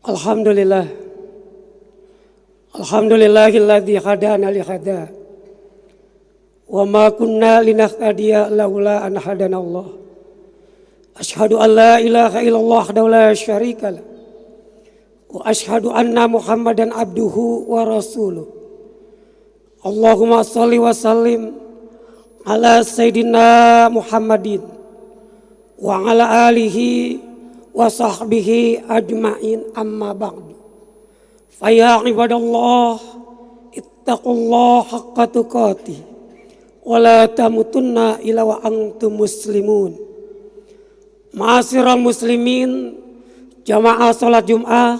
Alhamdulillah. Alhamdulillahilladzi hadana li hada. Wa ma kunna linahtadiya laula an hadanallah. Asyhadu an la ilaha illallah wahdahu la syarika lah. Wa asyhadu anna Muhammadan abduhu wa rasuluh. Allahumma shalli wa sallim ala sayyidina Muhammadin wa ala alihi wa sahbihi ajma'in amma ba'du. Faya ibadallah ittaqullah haqqa tuqatih wa la tamutunna illa wa antum muslimun. Ma'asyiral muslimin, jamaah salat Jumat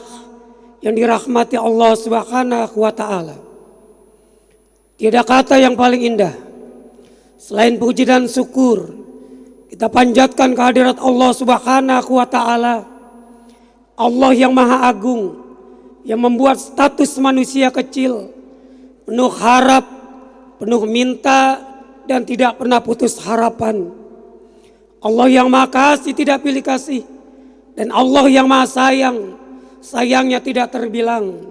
yang dirahmati Allah Subhanahu wa taala. Tiada kata yang paling indah selain puji dan syukur kita panjatkan kehadirat Allah Subhanahu wa taala. Allah yang maha agung, yang membuat status manusia kecil, penuh harap, penuh minta, dan tidak pernah putus harapan. Allah yang maha kasih tidak pilih kasih, dan Allah yang maha sayang, sayangnya tidak terbilang.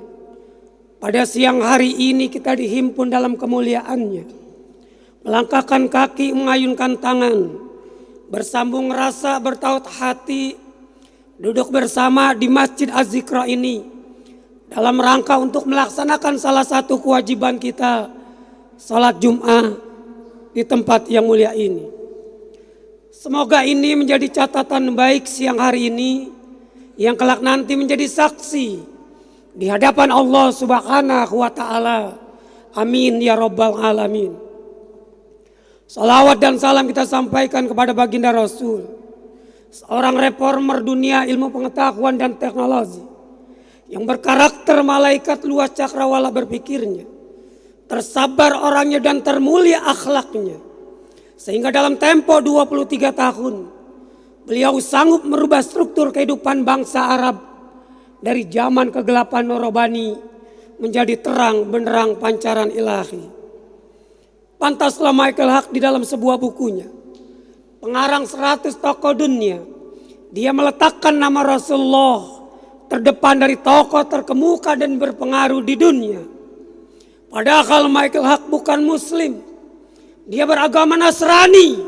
Pada siang hari ini kita dihimpun dalam kemuliaannya, melangkahkan kaki, mengayunkan tangan, bersambung rasa, bertaut hati, duduk bersama di Masjid Az-Zikra ini dalam rangka untuk melaksanakan salah satu kewajiban kita, salat Jumat di tempat yang mulia ini. Semoga ini menjadi catatan baik siang hari ini yang kelak nanti menjadi saksi di hadapan Allah Subhanahu wa taala. Amin ya rabbal alamin. Salawat dan salam kita sampaikan kepada baginda Rasul, seorang reformer dunia ilmu pengetahuan dan teknologi, yang berkarakter malaikat luas cakrawala berpikirnya, tersabar orangnya dan termulia akhlaknya, sehingga dalam tempo 23 tahun beliau sanggup merubah struktur kehidupan bangsa Arab dari zaman kegelapan norobani menjadi terang benderang pancaran ilahi. Pantaslah Michael Hart di dalam sebuah bukunya, pengarang 100 tokoh dunia, dia meletakkan nama Rasulullah terdepan dari tokoh terkemuka dan berpengaruh di dunia. Padahal Michael Hart bukan muslim, dia beragama Nasrani,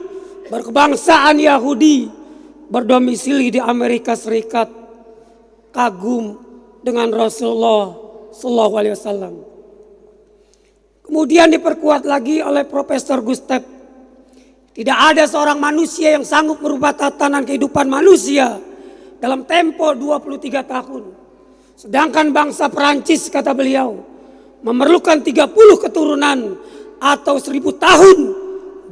berkebangsaan Yahudi, berdomisili di Amerika Serikat, kagum dengan Rasulullah Sallallahu Alaihi Wasallam. Kemudian diperkuat lagi oleh Profesor Gustav. Tidak ada seorang manusia yang sanggup merubah tatanan kehidupan manusia dalam tempo 23 tahun. Sedangkan bangsa Perancis, kata beliau, memerlukan 30 keturunan atau 1000 tahun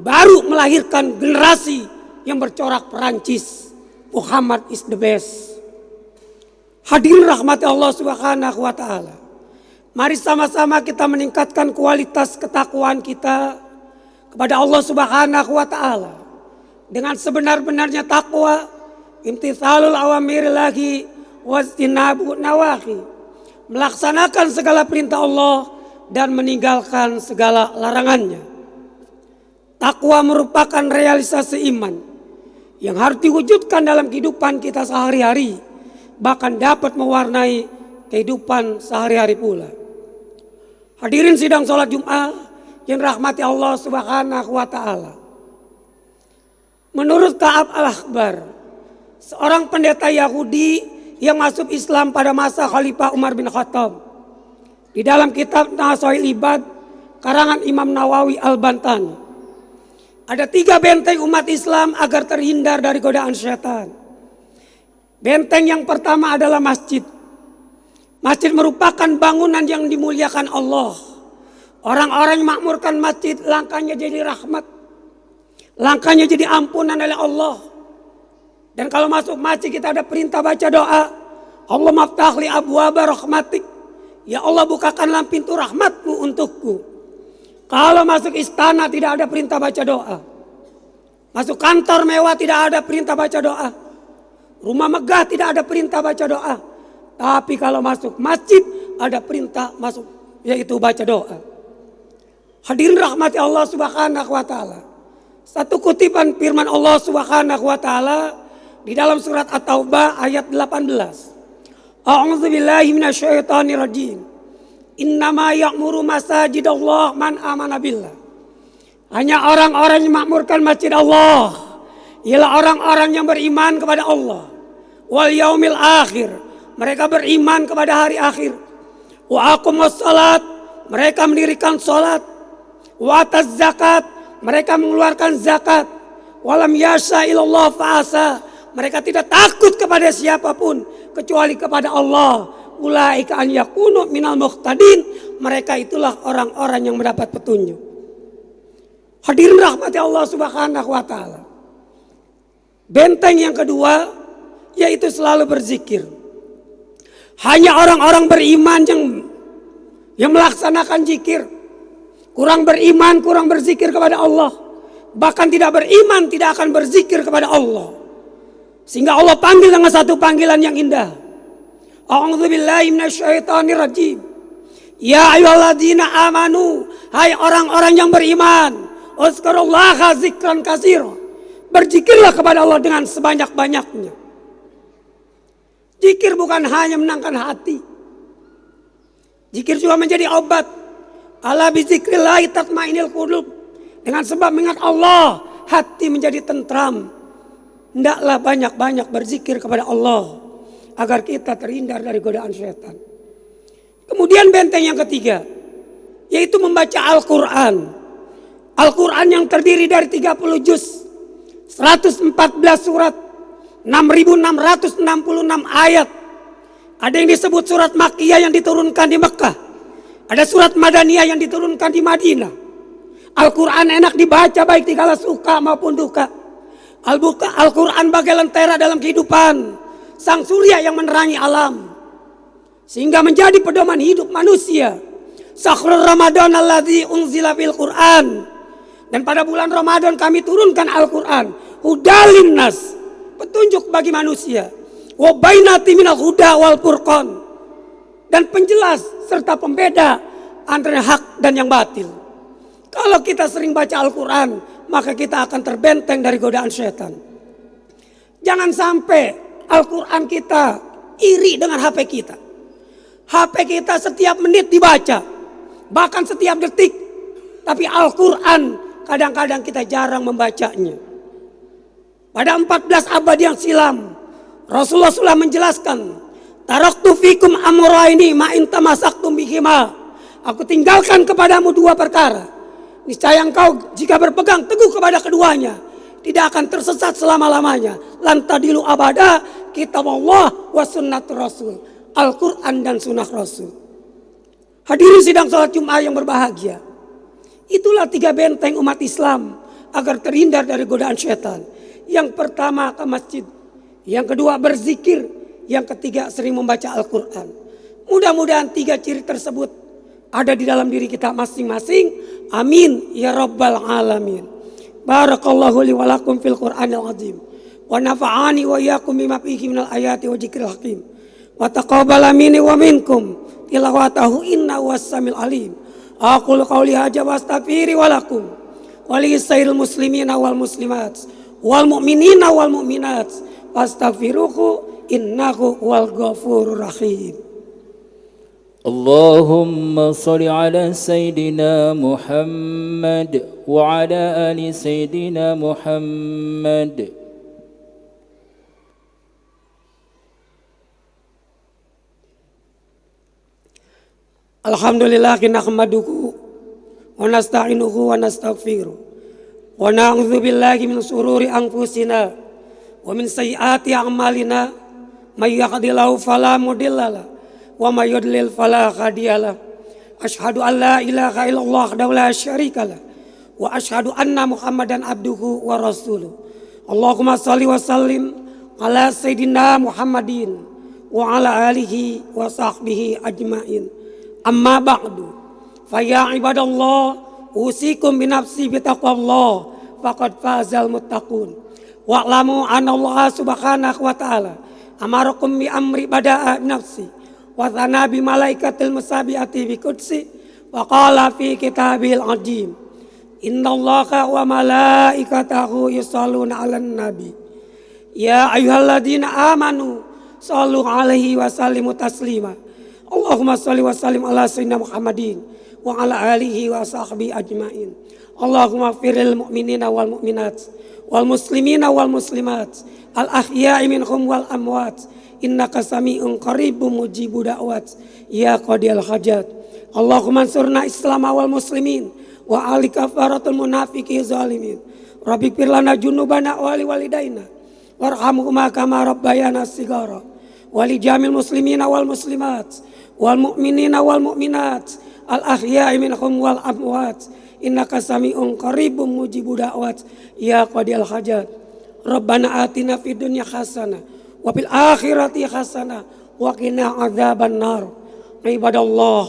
baru melahirkan generasi yang bercorak Perancis. Muhammad is the best. Hadirin rahmati Allah Subhanahu wa taala. Mari sama-sama kita meningkatkan kualitas ketakwaan kita kepada Allah Subhanahu wa taala dengan sebenar-benarnya takwa, imtithalul awamir lagi wastinabu nawahi, melaksanakan segala perintah Allah dan meninggalkan segala larangannya. Takwa merupakan realisasi iman yang harus diwujudkan dalam kehidupan kita sehari-hari, bahkan dapat mewarnai kehidupan sehari-hari pula. Hadirin sidang sholat Jumat yang rahmati Allah Subhanahu wa taala. Menurut Ka'ab al-Akhbar, seorang pendeta Yahudi yang masuk Islam pada masa Khalifah Umar bin Khattab, di dalam kitab Nasail Ibad karangan Imam Nawawi Al-Bantani, ada 3 benteng umat Islam agar terhindar dari godaan syaitan. Benteng yang pertama adalah masjid. Masjid merupakan bangunan yang dimuliakan Allah. Orang-orang yang makmurkan masjid langkahnya jadi rahmat, langkahnya jadi ampunan oleh Allah. Dan kalau masuk masjid kita ada perintah baca doa, Allahumma ftah li abwaaba rahmatik, ya Allah bukakanlah pintu rahmatmu untukku. Kalau masuk istana tidak ada perintah baca doa. Masuk kantor mewah tidak ada perintah baca doa. Rumah megah tidak ada perintah baca doa. Tapi kalau masuk masjid ada perintah masuk, yaitu baca doa. Hadirin rahmati Allah Subhanahu wa taala. Satu kutipan firman Allah Subhanahu wa taala di dalam surat At-Taubah ayat 18. A'udzubillahi minasyaitonirrajim. Innama ya'muru masajidallah man amana billah. Hanya orang-orang yang makmurkan masjid Allah ialah orang-orang yang beriman kepada Allah wal yaumil akhir. Mereka beriman kepada hari akhir. Wa aqamus salat, mereka mendirikan salat. Wa ataz zakat, mereka mengeluarkan zakat. Walam yasha ilallah fa'asa, mereka tidak takut kepada siapapun kecuali kepada Allah. Ulaika an yakunu minal muhtadin, mereka itulah orang-orang yang mendapat petunjuk. Hadirin rahmati Allah Subhanahu wa taala. Benteng yang kedua yaitu selalu berzikir. Hanya orang-orang beriman yang melaksanakan zikir. Kurang beriman, kurang berzikir kepada Allah. Bahkan tidak beriman tidak akan berzikir kepada Allah. Sehingga Allah panggil dengan satu panggilan yang indah. A'udzubillahi minasyaitonirrajim. Ya ayyuhalladzina amanu, hai orang-orang yang beriman, uzkurullaha zikran katsira. Berzikirlah kepada Allah dengan sebanyak-banyaknya. Zikir bukan hanya menenangkan hati. Zikir juga menjadi obat. Ala bizikrillah tatmainil qulub. Dengan sebab mengingat Allah, hati menjadi tentram. Hendaklah banyak-banyak berzikir kepada Allah agar kita terhindar dari godaan syaitan. Kemudian benteng yang ketiga yaitu membaca Al-Quran. Al-Quran yang terdiri dari 30 juz, 114 surat, 6.666 ayat. Ada yang disebut surat Makkiyah yang diturunkan di Mekah. Ada surat Madaniyah yang diturunkan di Madinah. Al-Quran enak dibaca baik dikala suka maupun duka. Al-Quran bagai lentera dalam kehidupan, sang surya yang menerangi alam, sehingga menjadi pedoman hidup manusia. Syahrul Ramadan alladzi unzila fil Quran. Dan pada bulan Ramadan kami turunkan Al-Quran. Hudalin nas, petunjuk bagi manusia. Wa bainati minal huda wal furqan, dan penjelas serta pembeda antara hak dan yang batil. Kalau kita sering baca Al-Quran, maka kita akan terbenteng dari godaan syaitan. Jangan sampai Al-Quran kita iri dengan HP kita. HP kita setiap menit dibaca, bahkan setiap detik. Tapi Al-Quran kadang-kadang kita jarang membacanya. Pada 14 abad yang silam, Rasulullah SAW menjelaskan, taraktu fikum amraini ma in tamasaktum bihima. Aku tinggalkan kepadamu dua perkara. Niscaya engkau jika berpegang teguh kepada keduanya, tidak akan tersesat selama-lamanya. Lan tadilu abada, kitab Allah wa sunnatur Rasul. Al-Quran dan sunnah Rasul. Hadirin sidang salat Jumat yang berbahagia. Itulah 3 benteng umat Islam agar terhindar dari godaan syaitan. Yang pertama ke masjid, yang kedua berzikir, yang ketiga sering membaca Al-Quran. Mudah-mudahan 3 ciri tersebut ada di dalam diri kita masing-masing. Amin ya rabbal alamin. Barakallahu li wa lakum fil Qur'anil azim. Wa nafa'ani wa iyyakum bima fihi minal ayati wa dzikril hakim. Wa taqabbala minni wa minkum tilawatahu innahu was-samiul alim. Aqulu qawli hadza wa astaghfiru wa lakum wa lisairil muslimina wal muslimat wal mu'minina wal mu'minat wastaghfiruhu innahu wal ghafurur rahim. اللهم صل على سيدنا محمد وعلى آل سيدنا محمد. Alhamdulillah nahmaduhu wa nasta'inuhu wa nastaghfiruh wa na'udzu billahi min shururi anfusina wa min sayyiati a'malina may yahdihillahu fala mudhillalah wa may yudlil fala hadiyalah. Asyhadu an la ilaha illallah wahdahu la syarikalah wa asyhadu anna Muhammadan abduhu wa rasuluh. Allahumma shalli wa sallim ala sayyidina Muhammadin wa ala alihi wa sahbihi ajmain. Amma ba'du, fa ya ibadallah, usikum bi nafsi bi taqwallah faqad fazal muttaqun. Wa'lamu anna Allah subhanahu wa ta'ala amarakum bi amri bada'a nafsi wa thana bi malaikatil musabiati bi qudsi wa qala fi kitabil azim innallaha wa malaikatahu yusholluna 'alan nabi ya ayyuhalladzina amanu sallu alaihi wa sallimu taslima. Allahumma salli wa sallim ala sayyidina Muhammadin wa ala alihi wa sahbihi ajmain. Allahumma firil mu'minina wal mu'minat wal muslimina wal muslimat al ahya'i minhum wal amwat innaka sami'un qaribun mujibu da'wat ya qadiyal hajat. Allahumma ansurna islam wal muslimin wa ali kafaratul munafiqi zalimin. Rabbi firlana junubana wali walidaina warhamhuma kama rabbayana sigara wali jamil muslimina wal muslimat wal mu'minina wal mu'minat al ahya'i minhum wal amwat innaka sami'un qaribun mujibu da'wat ya qadiyal hajat. Rabbana atina fid dunya hasanah wa fil akhirati hasanah wa qina adzaban nar. Ibadallah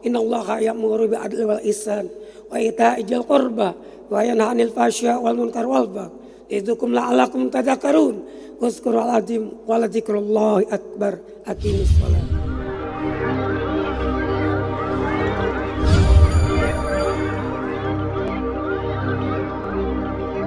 innallaha ya'muru bil adli wal ihsan wa ita'i dzil qurba wa yanha 'anil fahsya'i wal munkar wal baghi idzukum la'allakum tadhakkarun. Uzkurul azim wa la dzikrullahi akbar. Aqimis shalah.